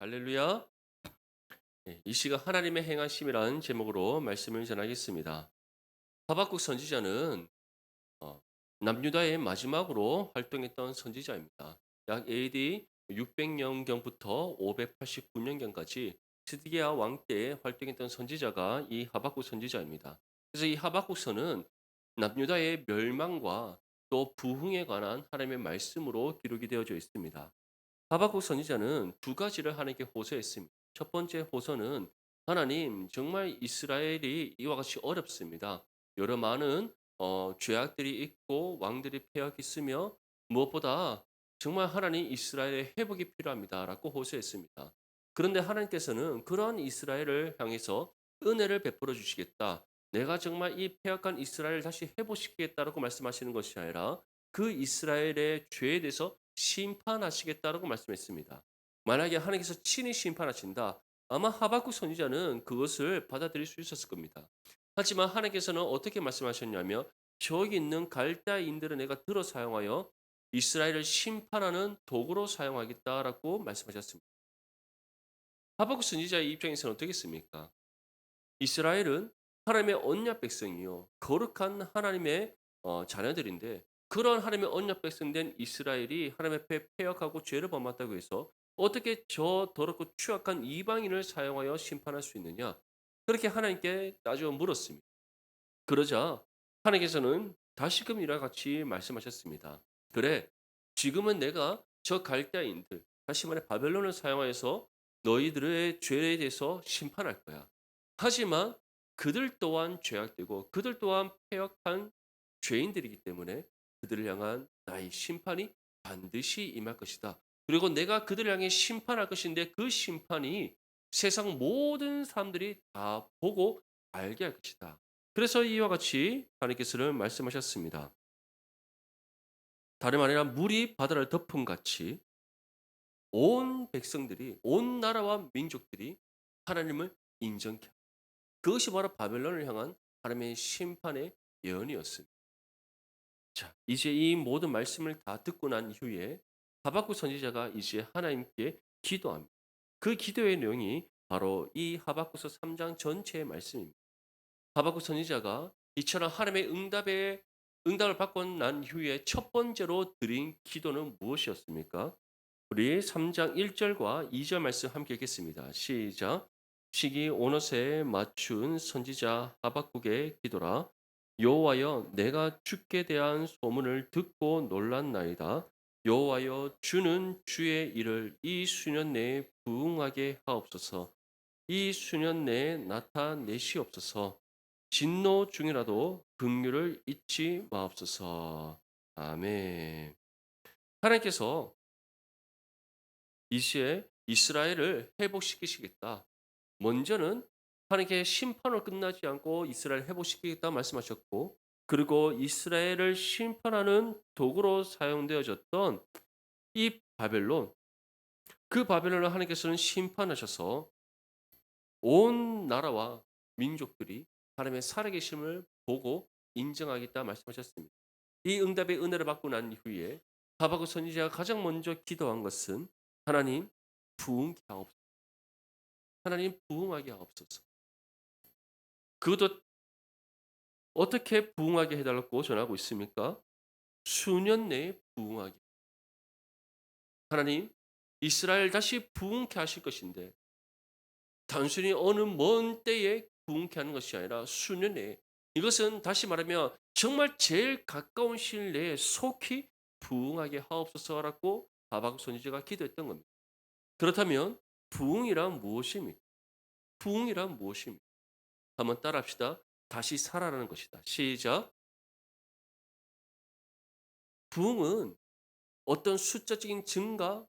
할렐루야. 이 시간 하나님의 행하심이라는 제목으로 말씀을 전하겠습니다. 하박국 선지자는 어, 남유다의 마지막으로 활동했던 선지자입니다. 약 AD 600년경부터 589년경까지 스디기야 왕 때 활동했던 선지자가 이 하박국 선지자입니다. 그래서 이 하박국서는 남유다의 멸망과 또 부흥에 관한 하나님의 말씀으로 기록이 되어져 있습니다. 하박국 선지자는 두 가지를 하나님께 호소했습니다. 첫 번째 호소는 하나님 정말 이스라엘이 이와 같이 어렵습니다. 여러 많은 죄악들이 있고 왕들이 패역했으며 무엇보다 정말 하나님 이스라엘의 회복이 필요합니다라고 호소했습니다. 그런데 하나님께서는 그러한 이스라엘을 향해서 은혜를 베풀어 주시겠다. 내가 정말 이 패역한 이스라엘을 다시 회복시키겠다라고 말씀하시는 것이 아니라 그 이스라엘의 죄에 대해서 심판하시겠다라고 말씀했습니다. 만약에 하나님께서 친히 심판하신다. 아마 하박국 선지자는 그것을 받아들일 수 있었을 겁니다. 하지만 하나님께서는 어떻게 말씀하셨냐면 저기 있는 갈대아인들을 내가 들어 사용하여 이스라엘을 심판하는 도구로 사용하겠다라고 말씀하셨습니다. 하박국 선지자의 입장에서는 어떻겠습니까? 이스라엘은 하나님의 언약 백성이요. 거룩한 하나님의 자녀들인데 그런 하나님의 언약 백성된 이스라엘이 하나님 앞에 패역하고 죄를 범했다고 해서 어떻게 저 더럽고 추악한 이방인을 사용하여 심판할 수 있느냐? 그렇게 하나님께 따져 물었습니다. 그러자 하나님께서는 다시금 이와 같이 말씀하셨습니다. 그래, 지금은 내가 저 갈대아인들, 다시 말해 바벨론을 사용하여서 너희들의 죄에 대해서 심판할 거야. 하지만 그들 또한 죄악되고 그들 또한 패역한 죄인들이기 때문에 그들을 향한 나의 심판이 반드시 임할 것이다. 그리고 내가 그들을 향해 심판할 것인데 그 심판이 세상 모든 사람들이 다 보고 알게 할 것이다. 그래서 이와 같이 하나님께서는 말씀하셨습니다. 다름 아니라 물이 바다를 덮음 같이 온 백성들이 온 나라와 민족들이 하나님을 인정케 하라. 그것이 바로 바벨론을 향한 하나님의 심판의 예언이었습니다. 자, 이제 이 모든 말씀을 다 듣고 난 이후에 하박국 선지자가 이제 하나님께 기도합니다. 그 기도의 내용이 바로 이 하박국서 3장 전체의 말씀입니다. 하박국 선지자가 이처럼 하나님의 응답을 받고 난 후에 첫 번째로 드린 기도는 무엇이었습니까? 우리 3장 1절과 2절 말씀 함께 읽겠습니다. 시작. 시기 오노세에 맞춘 선지자 하박국의 기도라. 여호와여, 내가 주께 대한 소문을 듣고 놀랐나이다. 여호와여, 주는 주의 일을 이 수년 내에 부응하게 하옵소서. 이 수년 내에 나타내시옵소서. 진노 중이라도 긍휼을 잊지 마옵소서. 아멘. 하나님께서 이 시에 이스라엘을 회복시키시겠다. 먼저는 하나님께 심판으로 끝나지 않고 이스라엘을 회복시키겠다 말씀하셨고, 그리고 이스라엘을 심판하는 도구로 사용되어졌던 이 바벨론, 그 바벨론을 하나님께서는 심판하셔서 온 나라와 민족들이 하나님의 살아계심을 보고 인정하겠다 말씀하셨습니다. 이 응답의 은혜를 받고 난 이후에 하박국 선지자가 가장 먼저 기도한 것은 하나님 부흥케 하옵소서. 하나님 부흥하게 하옵소서. 그것도 어떻게 부흥하게 해달라고 전하고 있습니까? 수년 내에 부흥하게. 하나님 이스라엘 다시 부흥케 하실 것인데 단순히 어느 먼 때에 부흥케 하는 것이 아니라 수년 내에 이것은 다시 말하면 정말 제일 가까운 시일 내에 속히 부흥하게 하옵소서라고 하박국 선지자가 기도했던 겁니다. 그렇다면 부흥이란 무엇입니까? 부흥이란 무엇입니까? 한번 따라합시다. 다시 살아나는 것이다. 시작. 부흥은 어떤 숫자적인 증가,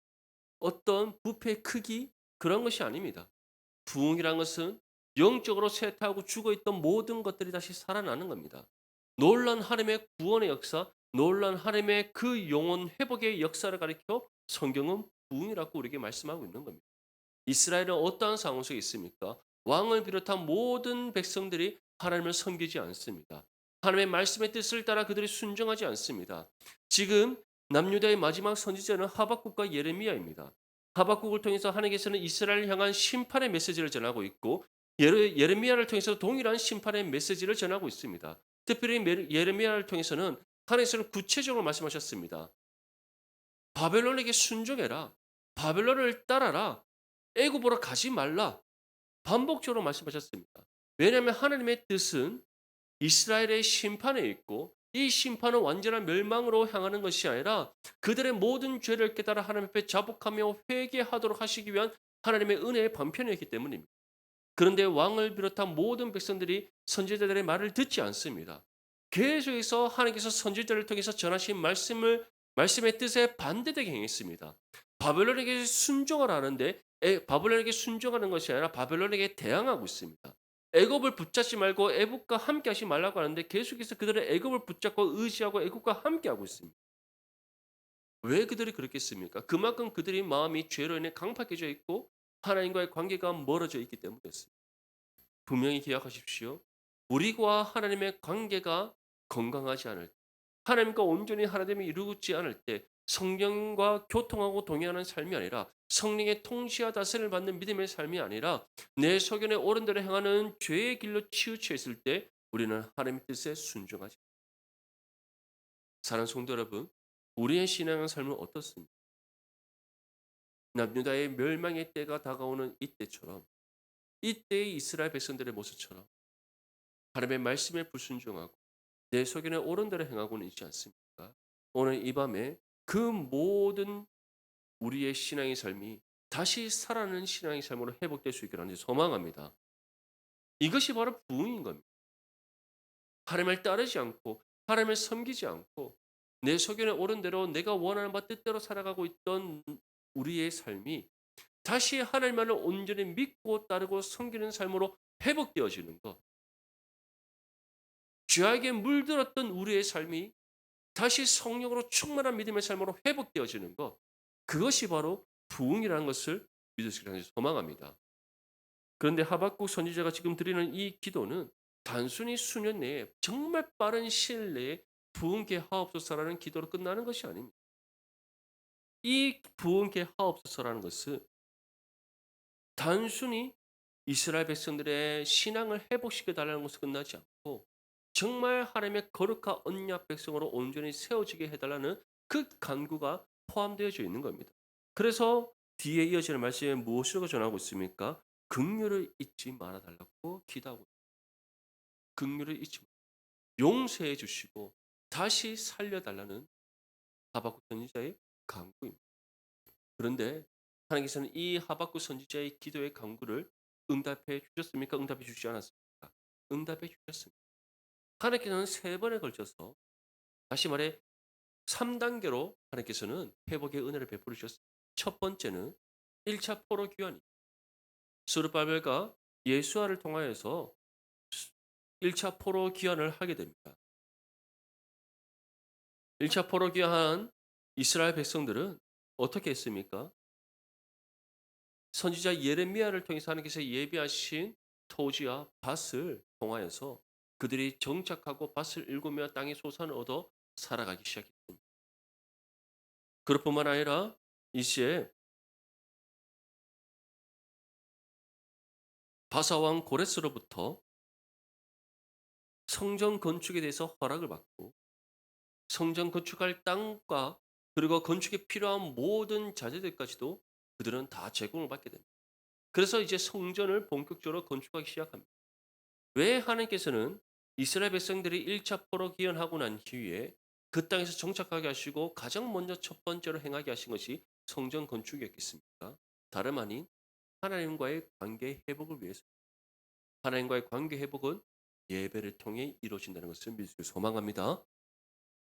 어떤 부패의 크기 그런 것이 아닙니다. 부흥이란 것은 영적으로 쇠퇴하고 죽어있던 모든 것들이 다시 살아나는 겁니다. 놀란 하나님의 구원의 역사, 놀란 하나님의 그 영혼 회복의 역사를 가리켜 성경은 부흥이라고 우리에게 말씀하고 있는 겁니다. 이스라엘은 어떠한 상황 속에 있습니까? 왕을 비롯한 모든 백성들이 하나님을 섬기지 않습니다. 하나님의 말씀의 뜻을 따라 그들이 순종하지 않습니다. 지금 남유다의 마지막 선지자는 하박국과 예레미야입니다. 하박국을 통해서 하나님께서는 이스라엘을 향한 심판의 메시지를 전하고 있고 예레미야를 통해서 동일한 심판의 메시지를 전하고 있습니다. 특별히 예레미야를 통해서는 하나님께서는 구체적으로 말씀하셨습니다. 바벨론에게 순종해라. 바벨론을 따라라. 애굽으로 가지 말라. 반복적으로 말씀하셨습니다. 왜냐하면 하나님의 뜻은 이스라엘의 심판에 있고 이 심판은 완전한 멸망으로 향하는 것이 아니라 그들의 모든 죄를 깨달아 하나님 앞에 자복하며 회개하도록 하시기 위한 하나님의 은혜의 방편이었기 때문입니다. 그런데 왕을 비롯한 모든 백성들이 선지자들의 말을 듣지 않습니다. 계속해서 하나님께서 선지자를 통해서 전하신 말씀의 뜻에 반대되게 행했습니다. 바벨론에게 순종을 하는데 바벨론에게 순종하는 것이 아니라 바벨론에게 대항하고 있습니다. 애굽을 붙잡지 말고 애굽과 함께 하지 말라고 하는데 계속해서 그들은 애굽을 붙잡고 의지하고 애굽과 함께 하고 있습니다. 왜 그들이 그렇겠습니까? 그만큼 그들의 마음이 죄로 인해 강팍해져 있고 하나님과의 관계가 멀어져 있기 때문이었습니다. 분명히 기억하십시오. 우리와 하나님의 관계가 건강하지 않을 때, 하나님과 온전히 하나됨이 이루지 않을 때 성령과 교통하고 동행하는 삶이 아니라 성령의 통치와 다스림을 받는 믿음의 삶이 아니라 내 소견의 옳은 대로 행하는 죄의 길로 치우쳐 있을 때 우리는 하나님의 뜻에 순종하지. 사랑하는 성도 여러분, 우리의 신앙의 삶은 어떻습니까? 남유다의 멸망의 때가 다가오는 이때처럼 이때의 이스라엘 백성들의 모습처럼 하나님의 말씀에 불순종하고 내 소견에 옳은 대로 행하고는 있지 않습니까? 오늘 이 밤에 그 모든 우리의 신앙의 삶이 다시 살아나는 신앙의 삶으로 회복될 수 있기를 소망합니다. 이것이 바로 부흥인 겁니다. 하나님을 따르지 않고 하나님을 섬기지 않고 내 소견에 옳은 대로 내가 원하는 바 뜻대로 살아가고 있던 우리의 삶이 다시 하나님만을 온전히 믿고 따르고 섬기는 삶으로 회복되어지는 것. 죄악에 물들었던 우리의 삶이 다시 성령으로 충만한 믿음의 삶으로 회복되어지는 것. 그것이 바로 부흥이라는 것을 믿을 수 있기를 소망합니다. 그런데 하박국 선지자가 지금 드리는 이 기도는 단순히 수년 내에 정말 빠른 시일 내에 부흥케 하옵소서라는 기도로 끝나는 것이 아닙니다. 이 부흥케 하옵소서라는 것은 단순히 이스라엘 백성들의 신앙을 회복시켜 달라는 것으로 끝나지 않고 정말 하나님의 거룩한 언약 백성으로 온전히 세워지게 해달라는 그 간구가 포함되어져 있는 겁니다. 그래서 뒤에 이어지는 말씀에 무엇을 전하고 있습니까? 긍휼을 잊지 말아 달라고 기도하고 있습니다. 긍휼을 잊지 마. 용서해 주시고 다시 살려 달라는 하박국 선지자의 간구입니다. 그런데 하나님께서는 이 하박국 선지자의 기도의 간구를 응답해 주셨습니까? 응답해 주지 않았습니까? 응답해 주셨습니다. 하나님께서는 세 번에 걸쳐서 다시 말해 3단계로 하나님께서는 회복의 은혜를 베풀어 주셨습니다. 첫 번째는 1차 포로 귀환이 스룹바벨과 예수아를 통하여서 1차 포로 귀환을 하게 됩니다. 1차 포로 귀환한 이스라엘 백성들은 어떻게 했습니까? 선지자 예레미야를 통해서 하나님께서 예비하신 토지와 밭을 통하여서 그들이 정착하고 밭을 일구며 땅의 소산을 얻어 살아가기 시작했습니다. 그뿐만 아니라 이제 바사왕 고레스로부터 성전 건축에 대해서 허락을 받고 성전 건축할 땅과 그리고 건축에 필요한 모든 자재들까지도 그들은 다 제공을 받게 됩니다. 그래서 이제 성전을 본격적으로 건축하기 시작합니다. 왜 하나님께서는 이스라엘 백성들이 1차 포로 귀환하고 난 이후에 그 땅에서 정착하게 하시고 가장 먼저 첫 번째로 행하게 하신 것이 성전 건축이었겠습니까? 다름 아닌 하나님과의 관계 회복을 위해서. 하나님과의 관계 회복은 예배를 통해 이루어진다는 것을 믿을 소망합니다.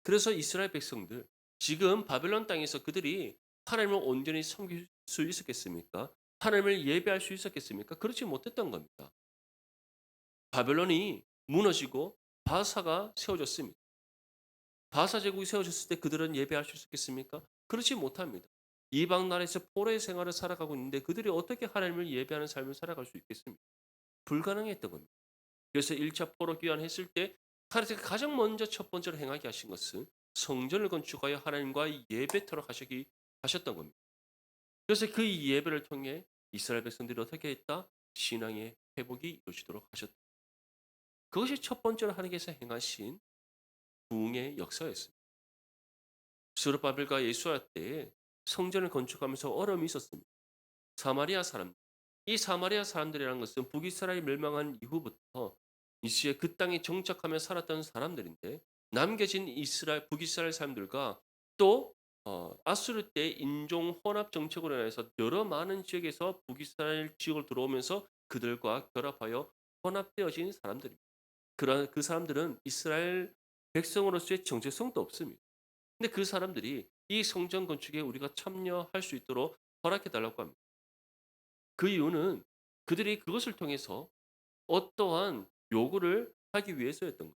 그래서 이스라엘 백성들 지금 바벨론 땅에서 그들이 하나님을 온전히 섬길 수 있었겠습니까? 하나님을 예배할 수 있었겠습니까? 그렇지 못했던 겁니다. 바벨론이 무너지고 바사가 세워졌습니다. 바사 제국이 세워졌을 때 그들은 예배할 수 있었겠습니까? 그렇지 못합니다. 이방 나라에서 포로의 생활을 살아가고 있는데 그들이 어떻게 하나님을 예배하는 삶을 살아갈 수 있겠습니까? 불가능했던 겁니다. 그래서 1차 포로 귀환했을 때 하나님께서 가장 먼저 첫 번째로 행하게 하신 것은 성전을 건축하여 하나님과 예배토록 하셨던 겁니다. 그래서 그 예배를 통해 이스라엘 백성들이 어떻게 했다? 신앙의 회복이 이루어지도록 하셨다. 그것이 첫 번째로 하나님께서 행하신 부흥의 역사였습니다. 스룹바벨과 예수아 때에 성전을 건축하면서 어려움이 있었습니다. 사마리아 사람, 이 사마리아 사람들이라는 것은 북이스라엘이 멸망한 이후부터 이시에 그 땅에 정착하며 살았던 사람들인데, 남겨진 이스라엘 북이스라엘 사람들과 또 아수르 때 인종 혼합 정책으로 인해서 여러 많은 지역에서 북이스라엘 지역을 들어오면서 그들과 결합하여 혼합되어진 사람들입니다. 그러나 그 사람들은 이스라엘 백성으로서의 정체성도 없습니다. 근데 그 사람들이 이 성전 건축에 우리가 참여할 수 있도록 허락해 달라고 합니다. 그 이유는 그들이 그것을 통해서 어떠한 요구를 하기 위해서였던 거예요.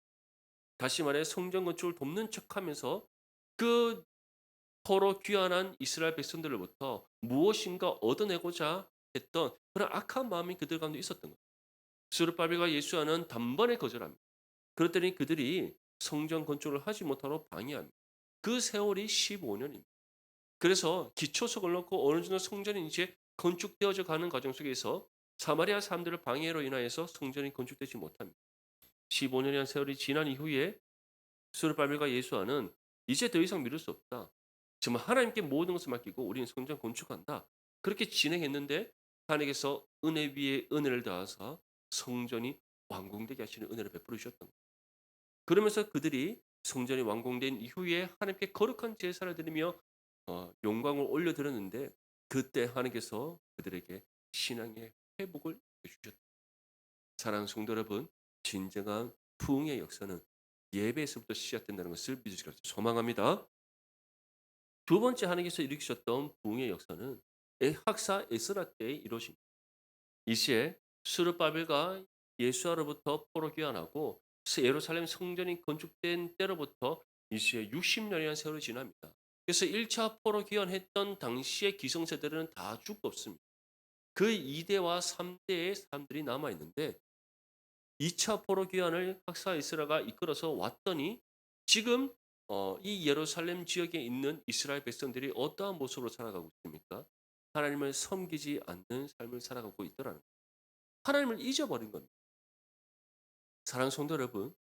다시 말해 성전 건축을 돕는 척하면서 그 서로 귀환한 이스라엘 백성들로부터 무엇인가 얻어내고자 했던 그런 악한 마음이 그들 가운데 있었던 거예요. 스룹바벨과 예수아는 단번에 거절합니다. 그랬더니 그들이 성전 건축을 하지 못하도록 방해합니다. 그 세월이 15년입니다. 그래서 기초석을 넣고 어느 정도 성전이 이제 건축되어져 가는 과정 속에서 사마리아 사람들의 방해로 인하여서 성전이 건축되지 못합니다. 15년이라는 세월이 지난 이후에 스룹바벨과 예수아는 이제 더 이상 미룰 수 없다. 정말 하나님께 모든 것을 맡기고 우리는 성전 건축한다. 그렇게 진행했는데 하나님께서 은혜 위에 은혜를 더하사 성전이 완공되게 하시는 은혜를 베풀어 주셨던 거예요. 그러면서 그들이 성전이 완공된 이후에 하나님께 거룩한 제사를 드리며 영광을 올려드렸는데, 그때 하나님께서 그들에게 신앙의 회복을 주셨다. 사랑하는 성도 여러분, 진정한 부흥의 역사는 예배에서부터 시작된다는 것을 믿으시길 소망합니다. 두 번째 하나님께서 일으키셨던 부흥의 역사는 학사 에스라 때에 이루어집니다. 이시에 스룹바벨과 예수아로부터 포로 귀환하고 예루살렘 성전이 건축된 때로부터 이시에 60년이라는 세월이 지납니다. 그래서 1차 포로 귀환했던 당시의 기성세대들은 다 죽었습니다. 그 2대와 3대의 사람들이 남아 있는데 2차 포로 귀환을 학사 에스라가 이끌어서 왔더니 지금 이 예루살렘 지역에 있는 이스라엘 백성들이 어떠한 모습으로 살아가고 있습니까? 하나님을 섬기지 않는 삶을 살아가고 있더라는 거예요. 하나님을 잊어버린 겁니다. 사랑하는 성도 여러분,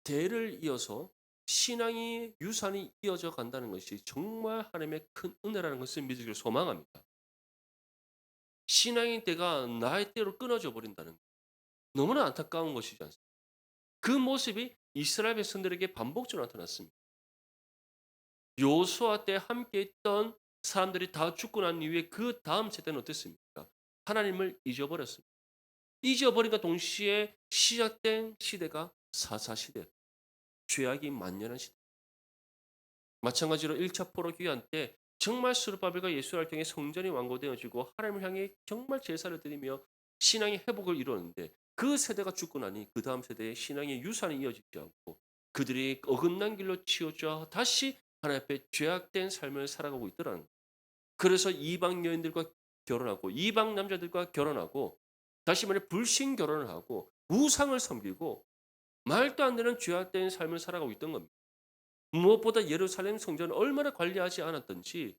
대를 이어서 신앙이 유산이 이어져 간다는 것이 정말 하나님의 큰 은혜라는 것을 믿으기를 소망합니다. 신앙의 때가 나의 때로 끊어져 버린다는 것. 너무나 안타까운 것이지 않습니까? 그 모습이 이스라엘 백성들에게 반복적으로 나타났습니다. 요수아 때 함께 있던 사람들이 다 죽고 난 이후에 그 다음 세대는 어땠습니까? 하나님을 잊어버렸습니다. 잊어버린과 동시에 시작된 시대가 사사시대, 죄악이 만연한 시대. 마찬가지로 1차 포로 귀환 때 정말 스룹바벨과 예수를 통해 성전이 완공되어지고 하나님을 향해 정말 제사를 드리며 신앙의 회복을 이루었는데, 그 세대가 죽고 나니 그 다음 세대의 신앙의 유산이 이어지지 않고 그들이 어긋난 길로 치우쳐 다시 하나님 앞에 죄악된 삶을 살아가고 있더라는 거예요. 그래서 이방 여인들과 결혼하고 이방 남자들과 결혼하고 다시 말해 불신 결혼을 하고 우상을 섬기고 말도 안 되는 죄악된 삶을 살아가고 있던 겁니다. 무엇보다 예루살렘 성전을 얼마나 관리하지 않았던지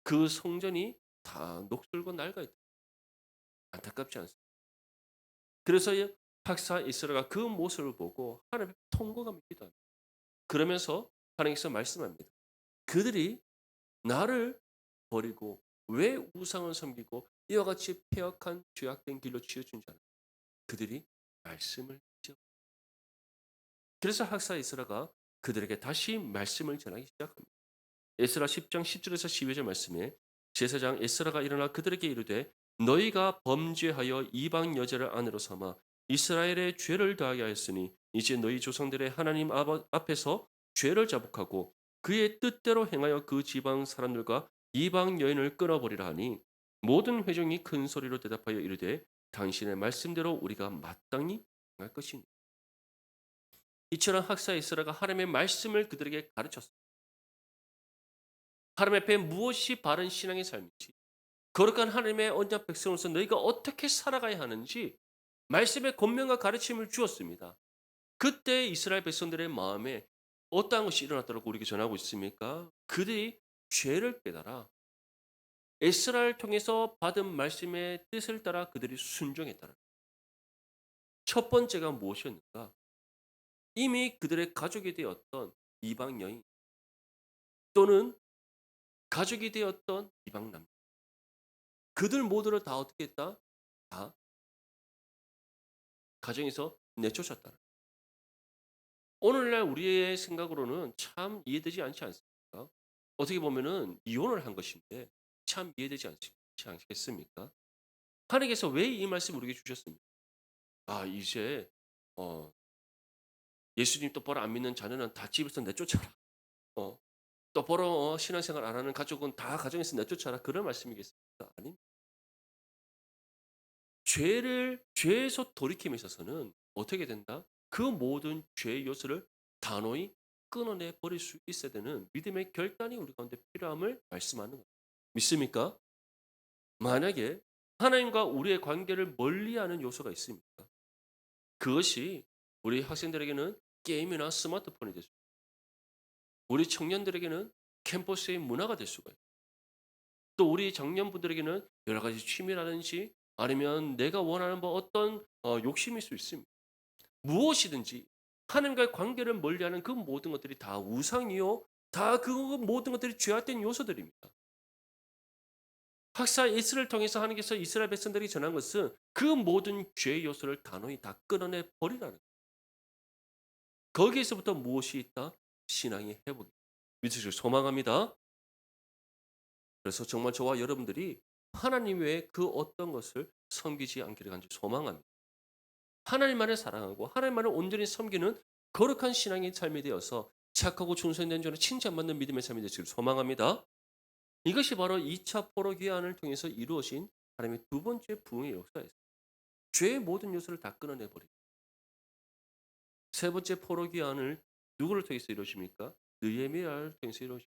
그 성전이 다 녹슬고 낡아 있다. 안타깝지 않습니까? 그래서 박사 이스라가 그 모습을 보고 하나님의 통곡함을 기도합니다. 그러면서 하나님께서 말씀합니다. 그들이 나를 버리고 왜 우상을 섬기고 이와 같이 폐역한 죄악된 길로 치우친 자는 그들이 말씀을 잊어. 그래서 학사 이스라가 그들에게 다시 말씀을 전하기 시작합니다. 에스라 10장 10절에서 12절 말씀에 제사장 에스라가 일어나 그들에게 이르되 너희가 범죄하여 이방 여자를 아내로 삼아 이스라엘의 죄를 더하게 하였으니 이제 너희 조상들의 하나님 앞에서 죄를 자복하고 그의 뜻대로 행하여 그 지방 사람들과 이방 여인을 끊어버리라 하니 모든 회중이 큰 소리로 대답하여 이르되 당신의 말씀대로 우리가 마땅히 행할 것이니. 이처럼 학사 에스라가 하나님의 말씀을 그들에게 가르쳤습니다. 하나님 앞에 무엇이 바른 신앙의 삶인지, 거룩한 하나님의 언약 백성으로서 너희가 어떻게 살아가야 하는지 말씀의 권면과 가르침을 주었습니다. 그때 이스라엘 백성들의 마음에 어떠한 것이 일어났다고 우리에게 전하고 있습니까? 그들이 죄를 깨달아 에스라를 통해서 받은 말씀의 뜻을 따라 그들이 순종했다는 거예요. 첫 번째가 무엇이었는가? 이미 그들의 가족이 되었던 이방 여인 또는 가족이 되었던 이방 남자. 그들 모두를 다 어떻게 했다? 다 가정에서 내쫓았다는 거예요. 오늘날 우리의 생각으로는 참 이해되지 않지 않습니까? 어떻게 보면은 이혼을 한 것인데 참 이해되지 않지 않겠습니까? 하나님께서 왜 이 말씀을 우리에게 주셨습니까? 아, 이제 어 예수님 똑바로 안 믿는 자녀는 다 집에서 내쫓아라. 어 똑바로 신앙생활 안 하는 가족은 다 가정에서 내쫓아라. 그런 말씀이겠습니까? 아닙니다. 죄에서 돌이킴에 있어서는 어떻게 된다? 그 모든 죄의 요소를 단호히 끊어내 버릴 수 있어야 되는 믿음의 결단이 우리 가운데 필요함을 말씀하는 거예요. 믿습니까? 만약에 하나님과 우리의 관계를 멀리하는 요소가 있습니까? 그것이 우리 학생들에게는 게임이나 스마트폰이 될 수, 우리 청년들에게는 캠퍼스의 문화가 될 수가 있고, 또 우리 청년분들에게는 여러 가지 취미라든지 아니면 내가 원하는 뭐 어떤 욕심일 수 있습니다. 무엇이든지 하나님과의 관계를 멀리하는 그 모든 것들이 다 우상이요, 다 그 모든 것들이 죄악된 요소들입니다. 학사 에스를 통해서 하나님께서 이스라엘 백성들이 전한 것은 그 모든 죄의 요소를 단호히 다 끊어내 버리라는 거예요. 거기에서부터 무엇이 있다? 신앙의 회복이 믿으시길 소망합니다. 그래서 정말 저와 여러분들이 하나님 외에 그 어떤 것을 섬기지 않기를 간절히 소망합니다. 하나님만을 사랑하고 하나님만을 온전히 섬기는 거룩한 신앙의 삶이 되어서 착하고 충성된 자는 칭찬받는 믿음의 삶이 되시길 소망합니다. 이것이 바로 2차 포로 귀환을 통해서 이루어진 하나님의 두 번째 부흥의 역사였어요. 죄의 모든 요소를 다 끊어내 버리고 세 번째 포로 귀환을 누구를 통해서 이루어집니까? 느헤미야를 통해서 이루어집니다.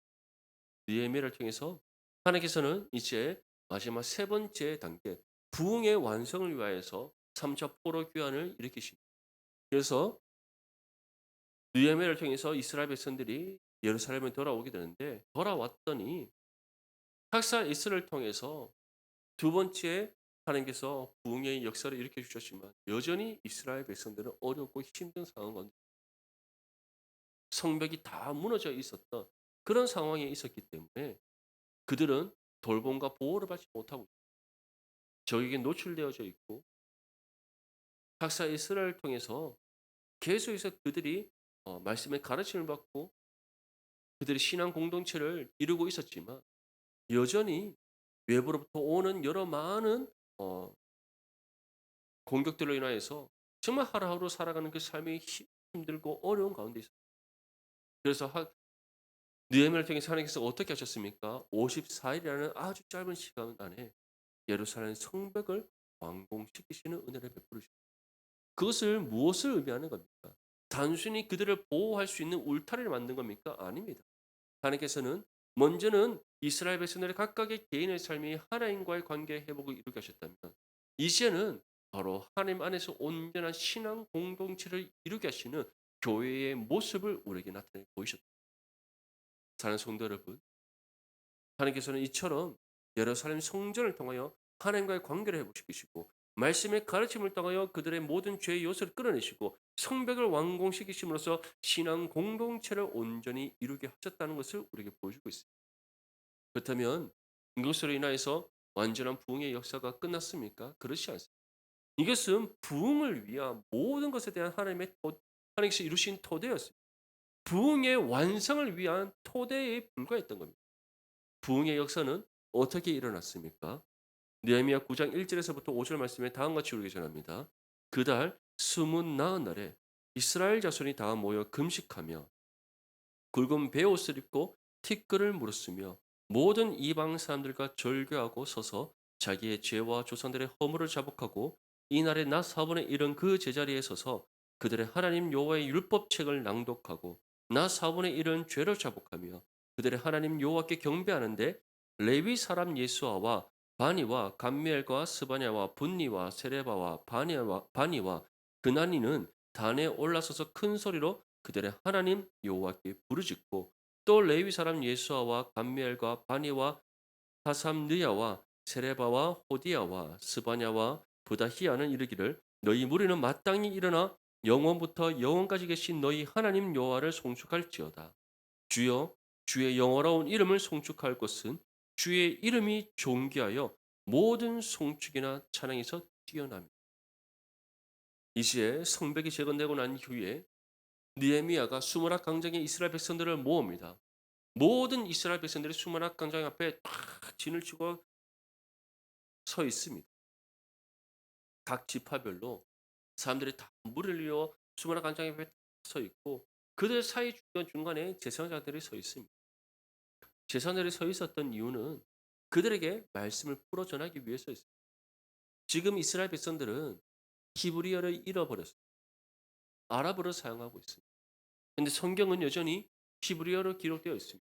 느헤미야를 통해서 하나님께서는 이제 마지막 세 번째 단계 부흥의 완성을 위하여서 3차 포로 귀환을 일으키십니다. 그래서 느헤미야를 통해서 이스라엘 백성들이 예루살렘에 돌아오게 되는데 돌아왔더니 학사 에스를 통해서 두 번째 하나님께서 부흥의 역사를 일으켜 주셨지만 여전히 이스라엘 백성들은 어렵고 힘든 상황 가운데 성벽이 다 무너져 있었던 그런 상황에 있었기 때문에 그들은 돌봄과 보호를 받지 못하고 적에게 노출되어져 있고 학사 에스라를 통해서 계속해서 그들이 말씀의 가르침을 받고 그들의 신앙 공동체를 이루고 있었지만 여전히 외부로부터 오는 여러 많은 어 공격들로 인하여서 정말 하루하루 살아가는 그 삶이 힘들고 어려운 가운데 있어요. 그래서 느헤미야를 통해서 하나님께서 어떻게 하셨습니까? 54 일이라는 아주 짧은 시간 안에 예루살렘 성벽을 완공시키시는 은혜를 베풀으셨어요. 그것을 무엇을 의미하는 겁니까? 단순히 그들을 보호할 수 있는 울타리를 만든 겁니까? 아닙니다. 하나님께서는 먼저는 이스라엘 백성들의 각각의 개인의 삶이 하나님과의 관계 회복을 이루게 하셨다면 이제는 바로 하나님 안에서 온전한 신앙 공동체를 이루게 하시는 교회의 모습을 우리에게 나타내 보이셨다. 사랑하는 성도 여러분, 하나님께서는 이처럼 예루살렘 성전을 통하여 하나님과의 관계를 회복시키시고 말씀의 가르침을 통하여 그들의 모든 죄의 요소를 끌어내시고 성벽을 완공시키심으로써 신앙 공동체를 온전히 이루게 하셨다는 것을 우리에게 보여주고 있습니다. 그렇다면 이것으로 인하여서 완전한 부흥의 역사가 끝났습니까? 그렇지 않습니다. 이것은 부흥을 위한 모든 것에 대한 하나님께서 이루신 토대였습니다. 부흥의 완성을 위한 토대에 불과했던 겁니다. 부흥의 역사는 어떻게 일어났습니까? 느헤미야 9장 1절에서부터 5절 말씀에 다음과 같이 우리에게 전합니다. 그달 스문 나은 날에 이스라엘 자손이 다 모여 금식하며 굵은 베옷을 입고 티끌을 물었으며 모든 이방 사람들과 절교하고 서서 자기의 죄와 조상들의 허물을 자복하고 이날의 낮 4분의 1은 그 제자리에 서서 그들의 하나님 여호와의 율법책을 낭독하고 낮 4분의 1은 죄를 자복하며 그들의 하나님 여호와께 경배하는데 레위 사람 예수아와 바니와 감미엘과 스바냐와 분니와 세레바와 바니와 그나니는 단에 올라서서 큰 소리로 그들의 하나님 여호와께 부르짖고 또 레위 사람 예수아와 감미엘과 바니와 하삼느야와 세레바와 호디야와 스바냐와 부다히야는 이르기를 너희 무리는 마땅히 일어나 영원부터 영원까지 계신 너희 하나님 여호와를 송축할지어다. 주여 주의 영원로운 이름을 송축할 것은 주의 이름이 존귀하여 모든 송축이나 찬양에서 뛰어납니다. 이 시에 성벽이 재건되고 난 후에 느헤미야가 수문학 광장에 이스라엘 백성들을 모읍니다. 모든 이스라엘 백성들이 수문학 광장 앞에 탁 진을 치고 서 있습니다. 각 지파별로 사람들이 다 무리를 이어 수문학 광장 앞에 서 있고 그들 사이 중간에 제사장들이 서 있습니다. 제사장들이 서 있었던 이유는 그들에게 말씀을 풀어 전하기 위해서였습니다. 지금 이스라엘 백성들은 히브리어를 잃어버렸습니다. 아랍어를 사용하고 있습니다. 그런데 성경은 여전히 히브리어로 기록되어 있습니다.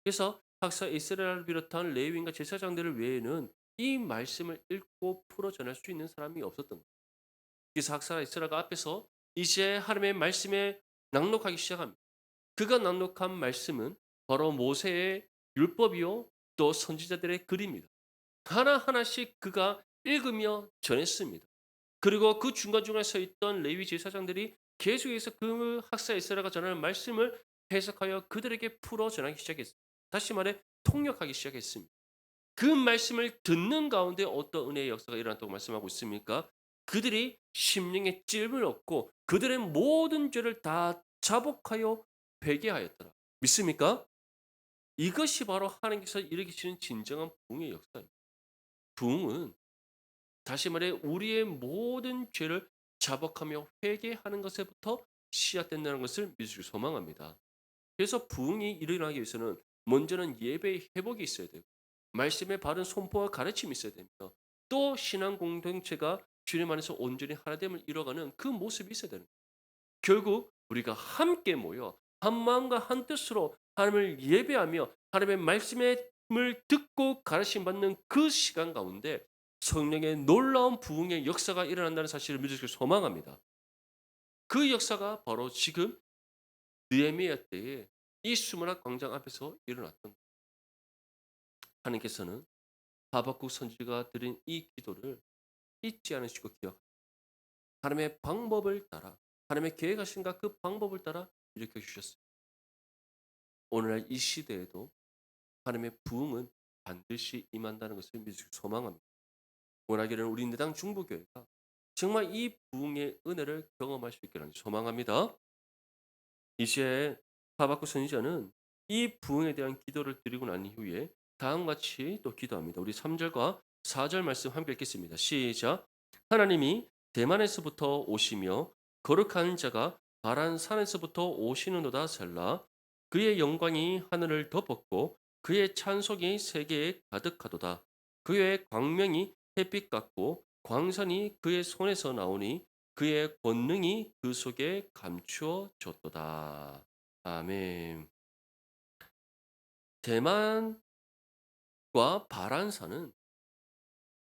그래서 학사 에스라를 비롯한 레위인과 제사장들을 외에는 이 말씀을 읽고 풀어 전할 수 있는 사람이 없었던 거예요. 그래서 학사 에스라가 앞에서 이제 하나님의 말씀에 낭독하기 시작합니다. 그가 낭독한 말씀은 바로 모세의 율법이요 또 선지자들의 글입니다. 하나하나씩 그가 읽으며 전했습니다. 그리고 그 중간중간에 서 있던 레위 제사장들이 계속해서 그 학사 에스라가 전하는 말씀을 해석하여 그들에게 풀어 전하기 시작했습니다. 다시 말해 통역하기 시작했습니다. 그 말씀을 듣는 가운데 어떤 은혜의 역사가 일어났다고 말씀하고 있습니까? 그들이 심령의 찔림을 얻고 그들의 모든 죄를 다 자복하여 회개하였더라. 믿습니까? 이것이 바로 하나님께서 일으키시는 진정한 부흥의 역사입니다. 부흥은 다시 말해 우리의 모든 죄를 자복하며 회개하는 것에부터 시작된다는 것을 믿으시기 소망합니다. 그래서 부흥이 일어나기 위해서는 먼저는 예배의 회복이 있어야 되고 말씀의 바른 선포와 가르침이 있어야 됩니다. 또 신앙 공동체가 주님 안에서 온전히 하나됨을 이뤄가는 그 모습이 있어야 되는 거예요. 결국 우리가 함께 모여 한 마음과 한 뜻으로 하나님을 예배하며 하나님의 말씀을 듣고 가르침 받는 그 시간 가운데 성령의 놀라운 부흥의 역사가 일어난다는 사실을 믿으시길 소망합니다. 그 역사가 바로 지금 느헤미야 때에 이 수문학 광장 앞에서 일어났던 거예요. 하나님께서는 하박국 선지자가 드린 이 기도를 잊지 않으시고 기억하시고 하나님의 방법을 따라 하나님의 계획하신가 그 방법을 따라 일으켜 주셨어요. 오늘날 이 시대에도 하나님의 부흥은 반드시 임한다는 것을 믿으시기 소망합니다. 원하기는 우리 내당 중부교회가 정말 이 부흥의 은혜를 경험할 수 있기를 소망합니다. 이제 하박국 선지자는 이 부흥에 대한 기도를 드리고 난 이후에 다음과 같이 또 기도합니다. 우리 3절과 4절 말씀 함께 읽겠습니다. 시작. 하나님이 대만에서부터 오시며 거룩한 자가 바란 산에서부터 오시는도다 셀라. 그의 영광이 하늘을 덮었고 그의 찬송이 세계에 가득하도다. 그의 광명이 햇빛 같고 광선이 그의 손에서 나오니 그의 권능이 그 속에 감추어졌도다. 아멘. 대만과 바란산은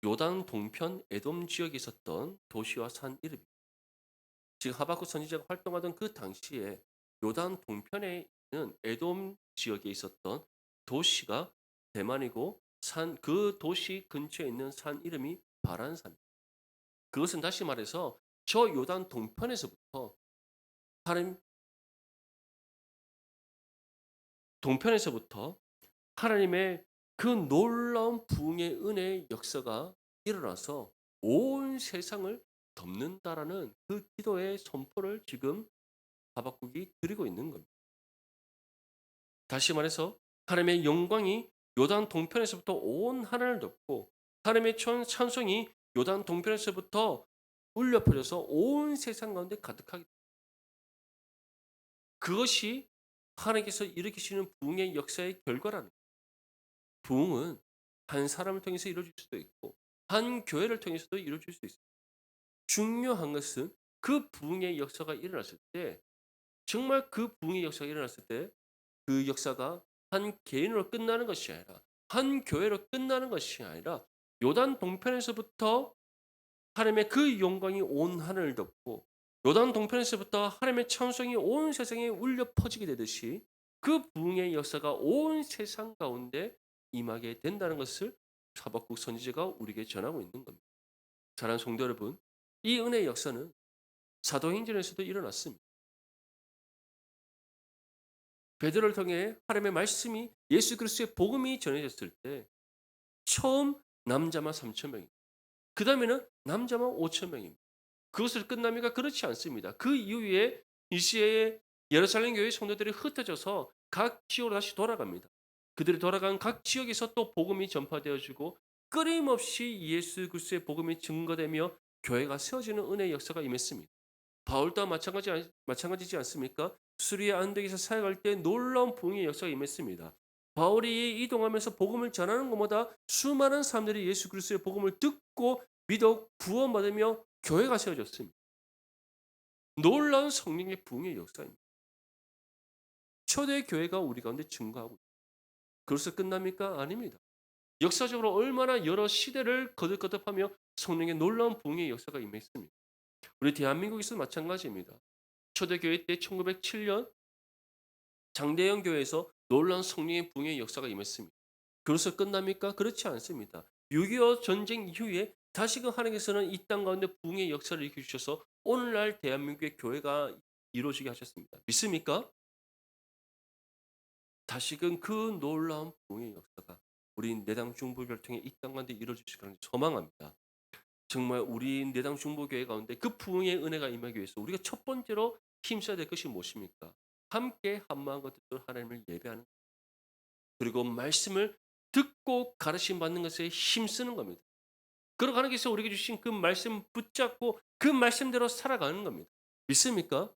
요단 동편 에돔 지역에 있었던 도시와 산 이름입니다. 지금 하박국 선지자가 활동하던 그 당시에 요단 동편에 있는 에돔 지역에 있었던 도시가 대만이고 그 도시 근처에 있는 산 이름이 바란산입니다. 그것은 다시 말해서 저 요단 동편에서부터 하나님 동편에서부터 하나님의 그 놀라운 부흥의 은혜의 역사가 일어나서 온 세상을 덮는다라는 그 기도의 선포를 지금 하박국이 드리고 있는 겁니다. 다시 말해서 하나님의 영광이 요단 동편에서부터 온 하늘을 덮고 하나님의 찬송이 요단 동편에서부터 울려 퍼져서 온 세상 가운데 가득하게 그것이 하나님께서 일으키시는 부흥의 역사의 결과라는 거예요. 부흥은 한 사람을 통해서 이루어질 수도 있고 한 교회를 통해서도 이루어질 수 있어요. 중요한 것은 그 부흥의 역사가 일어났을 때 정말 그 부흥의 역사가 일어났을 때 그 역사가 한 개인으로 끝나는 것이 아니라 한 교회로 끝나는 것이 아니라 요단 동편에서부터 하나님의 그 영광이 온 하늘을 덮고 요단 동편에서부터 하나님의 찬송이 온 세상에 울려 퍼지게 되듯이 그 부흥의 역사가 온 세상 가운데 임하게 된다는 것을 하박국 선지자가 우리에게 전하고 있는 겁니다. 사랑하는 성도 여러분, 이 은혜의 역사는 사도행전에서도 일어났습니다. 베드로를 통해 하나님의 말씀이 예수 그리스도의 복음이 전해졌을 때 처음 남자만 3천 명입니다. 그 다음에는 남자만 5천 명입니다. 그것을 끝납니까? 그렇지 않습니다. 그 이후에 이 시대에 예루살렘 교회 성도들이 흩어져서 각 지역으로 다시 돌아갑니다. 그들이 돌아간 각 지역에서 또 복음이 전파되어지고 끊임없이 예수 그리스도의 복음이 증거되며 교회가 세워지는 은혜의 역사가 임했습니다. 바울도 마찬가지지 않습니까? 수리아 안데에서 사역할 때 놀라운 부흥의 역사가 임했습니다. 바울이 이동하면서 복음을 전하는 것보다 수많은 사람들이 예수 그리스도의 복음을 듣고 믿어 구원받으며 교회가 세워졌습니다. 놀라운 성령의 부흥의 역사입니다. 초대 교회가 우리 가운데 증거하고 있습니다. 그래서 끝납니까? 아닙니다. 역사적으로 얼마나 여러 시대를 거듭거듭하며 성령의 놀라운 부흥의 역사가 임했습니다. 우리 대한민국에서 마찬가지입니다. 초대교회 때 1907년 장대영 교회에서 놀라운 성령의 부흥의 역사가 임했습니다. 그래서 끝납니까? 그렇지 않습니다. 6.25 전쟁 이후에 다시금 하나님께서는 이 땅 가운데 부흥의 역사를 일으켜 주셔서 오늘날 대한민국의 교회가 이루어지게 하셨습니다. 믿습니까? 다시금 그 놀라운 부흥의 역사가 우리 내당 중보교통의 이 땅 가운데 이루어지실 것을 소망합니다. 정말 우리 내당 중보교회 가운데 그 부흥의 은혜가 임하기 위해서 우리가 첫 번째로 힘써야 될 것이 무엇입니까? 함께 한마음과 뜻으로 하나님을 예배하는, 그리고 말씀을 듣고 가르침 받는 것에 힘쓰는 겁니다. 그러고 하나님께서 우리에게 주신 그 말씀 붙잡고 그 말씀대로 살아가는 겁니다. 믿습니까?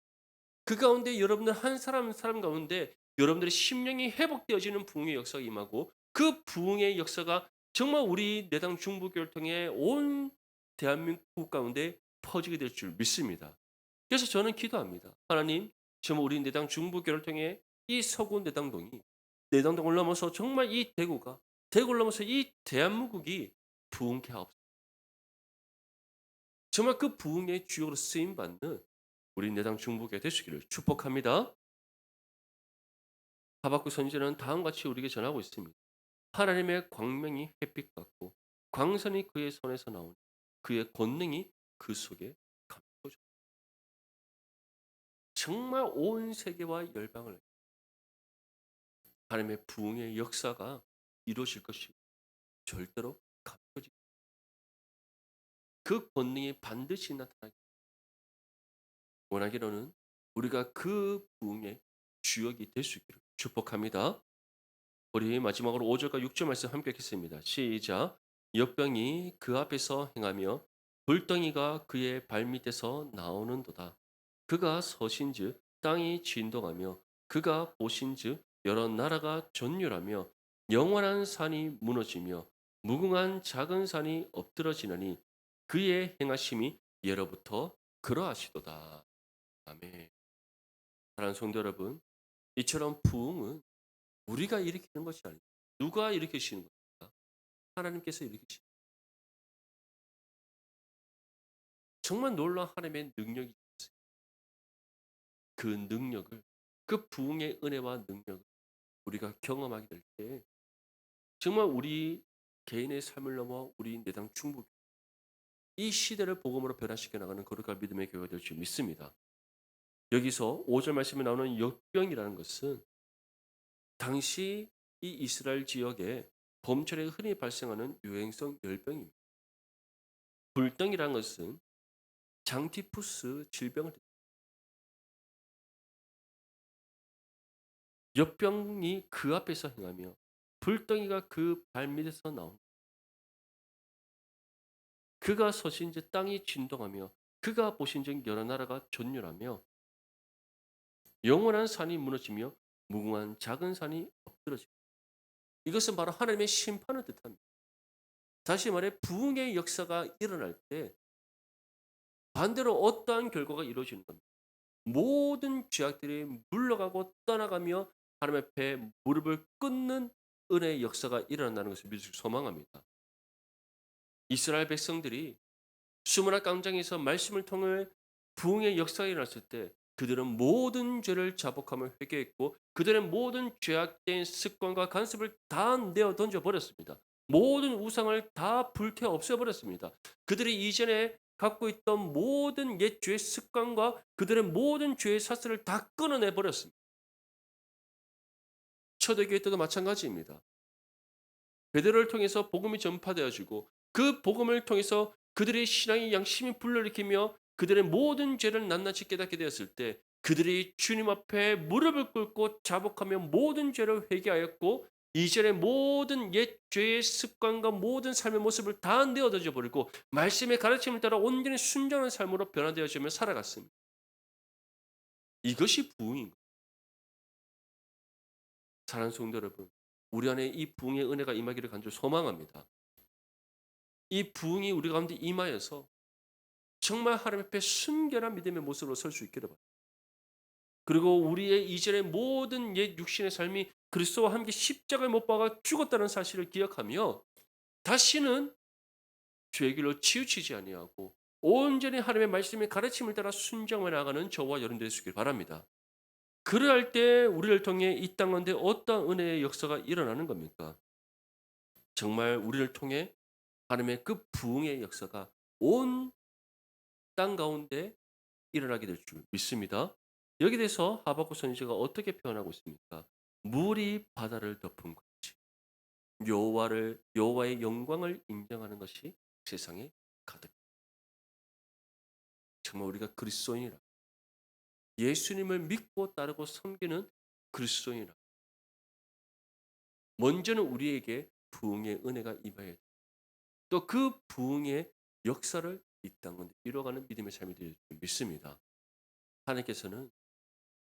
그 가운데 여러분들 한 사람 한 사람 가운데 여러분들의 심령이 회복되어지는 부흥의 역사가 임하고 그 부흥의 역사가 정말 우리 내당 중부교를 통해 온 대한민국 가운데 퍼지게 될 줄 믿습니다. 그래서 저는 기도합니다. 하나님, 정말 우리 내당 중부교를 통해 이 서구 내당동을 넘어서 정말 이 대구를 넘어서 이 대한민국이 부흥케 하옵소서. 정말 그 부흥의 주역으로 쓰임 받는 우리 내당 중부교회 되시기를 축복합니다. 하박국 선지자는 다음과 같이 우리에게 전하고 있습니다. 하나님의 광명이 햇빛 같고 광선이 그의 손에서 나오니 그의 권능이 그 속에 감춰져. 정말 온 세계와 열방을 하나님의 부흥의 역사가 이루어질 것이 절대로 감춰지지. 그 권능이 반드시 나타나기 원하기로는 우리가 그 부흥의 주역이 될 수 있기를 축복합니다. 우리 마지막으로 5절과 6절 말씀 함께 읽겠습니다. 시작. 역병이 그 앞에서 행하며 불덩이가 그의 발밑에서 나오는도다. 그가 서신즉 땅이 진동하며 그가 보신즉 여러 나라가 전율하며 영원한 산이 무너지며 무궁한 작은 산이 엎드러지느니 그의 행하심이 예로부터 그러하시도다. 아멘. 사랑하는 성도 여러분, 이처럼 부흥은 우리가 일으키는 것이 아닙니다. 누가 일으키시는 겁니까? 하나님께서 일으키시는. 정말 놀라운 하나님의 능력이 있어요. 그 능력을, 그 부흥의 은혜와 능력을 우리가 경험하게 될 때 정말 우리 개인의 삶을 넘어 우리 내당 중부 이 시대를 복음으로 변화시켜 나가는 거룩한 믿음의 교회가 될 줄 믿습니다. 여기서 5절 말씀에 나오는 역병이라는 것은 당시 이 이스라엘 지역에 봄철에 흔히 발생하는 유행성 열병입니다. 불덩이라는 것은 장티푸스 질병을 뜻합니다. 역병이 그 앞에서 행하며 불덩이가 그 발밑에서 나온 그가 서신즉 땅이 진동하며 그가 보신즉 여러 나라가 전율하며 영원한 산이 무너지며 무궁한 작은 산이 엎드러지고 이것은 바로 하나님의 심판을 뜻합니다. 다시 말해 부흥의 역사가 일어날 때 반대로 어떠한 결과가 이루어지는 겁니다. 모든 죄악들이 물러가고 떠나가며 하나님 앞에 무릎을 꿇는 은혜의 역사가 일어난다는 것을 믿을 수 소망합니다. 이스라엘 백성들이 수문학 광장에서 말씀을 통해 부흥의 역사가 일어났을 때 그들은 모든 죄를 자복하며 회개했고 그들의 모든 죄악된 습관과 간습을 다 내어 던져 버렸습니다. 모든 우상을 다 불태워 없애 버렸습니다. 그들이 이전에 갖고 있던 모든 옛 죄의 습관과 그들의 모든 죄의 사슬을 다 끊어내 버렸습니다. 초대교회 때도 마찬가지입니다. 베드로를 통해서 복음이 전파되어지고 그 복음을 통해서 그들의 신앙이 양심이 불러일으키며 그들의 모든 죄를 낱낱이 깨닫게 되었을 때 그들이 주님 앞에 무릎을 꿇고 자복하며 모든 죄를 회개하였고 이전의 모든 옛 죄의 습관과 모든 삶의 모습을 다 내어던져 버리고 말씀의 가르침을 따라 온전히 순종하는 삶으로 변화되어지며 살아갔습니다. 이것이 부흥인 거예요. 사랑하는 성도 여러분, 우리 안에 이 부흥의 은혜가 임하기를 간절히 소망합니다. 이 부흥이 우리 가운데 임하여서 정말 하나님 앞에 순결한 믿음의 모습으로 설 수 있기를 바랍니다. 그리고 우리의 이전의 모든 옛 육신의 삶이 그리스도와 함께 십자가에 못 박아 죽었다는 사실을 기억하며 다시는 죄의 길로 치우치지 아니하고 온전히 하나님의 말씀의 가르침을 따라 순종해 나가는 저와 여러분 되시길 바랍니다. 그러할 때 우리를 통해 이 땅 가운데 어떤 은혜의 역사가 일어나는 겁니까? 정말 우리를 통해 하나님의 그 부흥의 역사가 온 땅 가운데 일어나게 될 줄 믿습니다. 여기 대해서 하박국 선지자가 어떻게 표현하고 있습니까? 물이 바다를 덮은 것이 여호와의 영광을 인정하는 것이 세상에 가득. 정말 우리가 그리스도인이라 예수님을 믿고 따르고 섬기는 그리스도인이라 먼저는 우리에게 부흥의 은혜가 임하여 또 그 부흥의 역사를 이 땅은 이뤄가는 믿음의 삶이 되길 믿습니다. 하나님께서는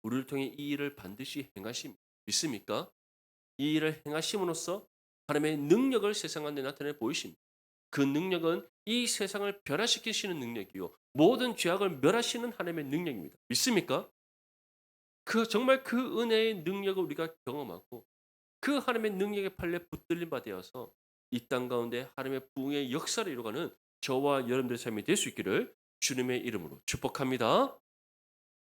우리를 통해 이 일을 반드시 행하심 믿습니까? 이 일을 행하심으로써 하나님의 능력을 세상 가운데 나타내 보이십니다. 그 능력은 이 세상을 변화시키시는 능력이요 모든 죄악을 멸하시는 하나님의 능력입니다. 믿습니까? 정말 그 은혜의 능력을 우리가 경험하고 그 하나님의 능력의 팔레 붙들림 바 되어서 이 땅 가운데 하나님의 부흥의 역사를 이루어가는 저와 여러분들의 삶이 될 수 있기를 주님의 이름으로 축복합니다.